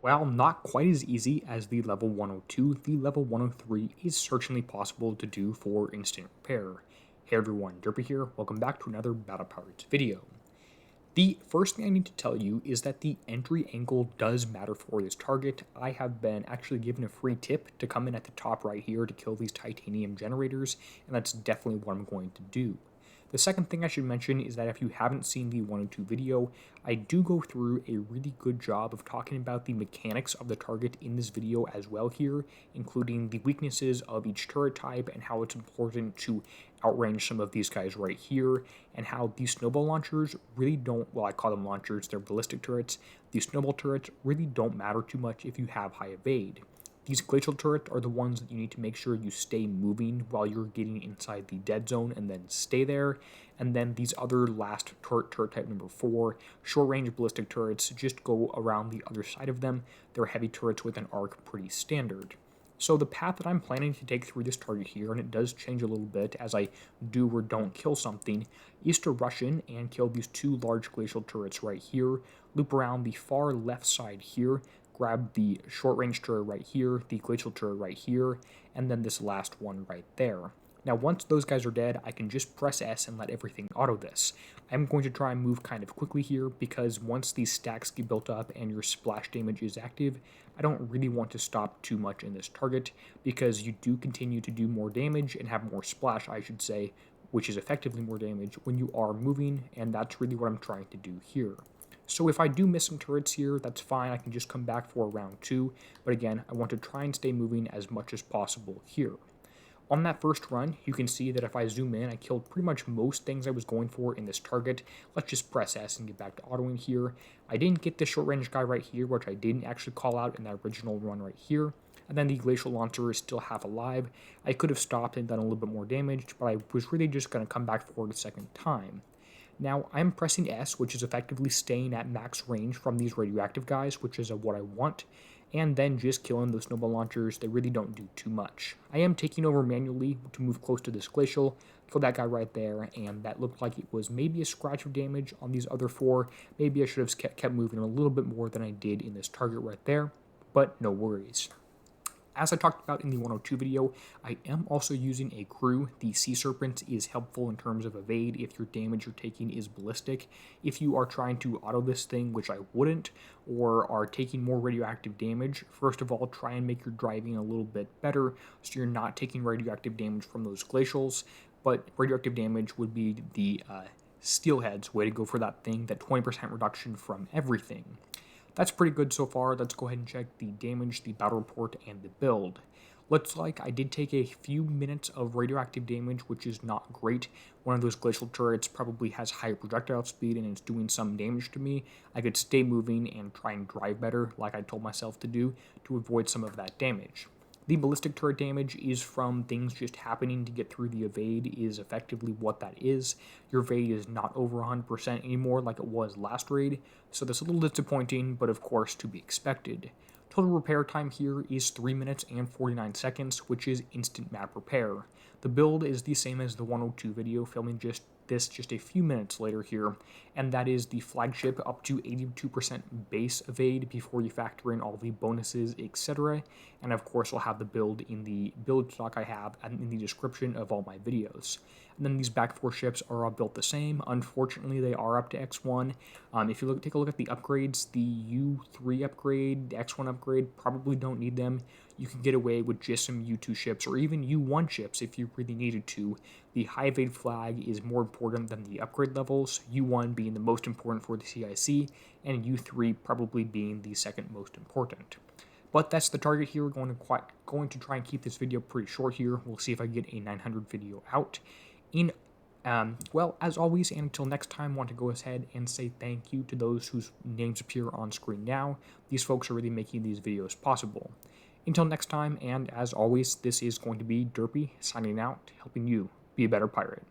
While not quite as easy as the level 102, the level 103 is certainly possible to do for instant repair. Hey everyone, Derpy here, welcome back to another Battle Pirates video. The first thing I need to tell you is that the entry angle does matter for this target. I have been actually given a free tip to come in at the top right here to kill these titanium generators, and that's definitely what I'm going to do. The second thing I should mention is that if you haven't seen the 102 video, I do go through a really good job of talking about the mechanics of the target in this video as well here, including the weaknesses of each turret type and how it's important to outrange some of these guys right here, and how these snowball launchers really don't, well, I call them launchers, they're ballistic turrets. These snowball turrets really don't matter too much if you have high evade. These glacial turrets are the ones that you need to make sure you stay moving while you're getting inside the dead zone and then stay there. And then these other last turret type number 4, short range ballistic turrets, just go around the other side of them. They're heavy turrets with an arc, pretty standard. So the path that I'm planning to take through this target here, and it does change a little bit as I do or don't kill something, is to rush in and kill these 2 large glacial turrets right here, loop around the far left side here, grab the short range turret right here, the glacial turret right here, and then this last one right there. Now once those guys are dead, I can just press S and let everything auto this. I'm going to try and move kind of quickly here because once these stacks get built up and your splash damage is active, I don't really want to stop too much in this target because you do continue to do more damage and have more splash, I should say, which is effectively more damage when you are moving, and that's really what I'm trying to do here. So if I do miss some turrets here, that's fine, I can just come back for round 2, but again, I want to try and stay moving as much as possible here. On that first run, you can see that if I zoom in, I killed pretty much most things I was going for in this target. Let's just press S and get back to autoing here. I didn't get this short range guy right here, which I didn't actually call out in that original run right here. And then the glacial launcher is still half alive. I could have stopped and done a little bit more damage, but I was really just going to come back for it a second time. Now, I'm pressing S, which is effectively staying at max range from these radioactive guys, which is what I want, and then just killing those snowball launchers. They really don't do too much. I am taking over manually to move close to this glacial, kill that guy right there, and that looked like it was maybe a scratch of damage on these other 4. Maybe I should have kept moving a little bit more than I did in this target right there, but no worries. As I talked about in the 102 video, I am also using a crew. The Sea Serpent is helpful in terms of evade if your damage you're taking is ballistic. If you are trying to auto this thing, which I wouldn't, or are taking more radioactive damage, first of all, try and make your driving a little bit better so you're not taking radioactive damage from those glacials, but radioactive damage would be the steelhead's way to go for that thing, that 20% reduction from everything. That's pretty good so far. Let's go ahead and check the damage, the battle report, and the build. Looks like I did take a few minutes of radioactive damage, which is not great. One of those glacial turrets probably has higher projectile speed and it's doing some damage to me. I could stay moving and try and drive better, like I told myself to do, to avoid some of that damage. The ballistic turret damage is from things just happening to get through the evade is effectively what that is. Your evade is not over 100% anymore like it was last raid, so that's a little disappointing, but of course to be expected. Total repair time here is 3 minutes and 49 seconds, which is instant map repair. The build is the same as the 102 video, filming just a few minutes later here, and that is the flagship up to 82% base evade before you factor in all the bonuses, etc. And of course I'll have the build in the build stock I have and in the description of all my videos. And then these back 4 ships are all built the same. Unfortunately, they are up to X1. If you take a look at the upgrades, the U3 upgrade, the X1 upgrade, probably don't need them. You can get away with just some U2 ships or even U1 ships if you really needed to. The high evade flag is more important than the upgrade levels, U1 being the most important for the CIC, and U3 probably being the second most important. But that's the target here. We're going to try and keep this video pretty short here. We'll see if I get a 900 video out. Well, as always, and until next time, I want to go ahead and say thank you to those whose names appear on screen now. These folks are really making these videos possible. Until next time, and as always, this is going to be Derpy signing out, helping you be a better pirate.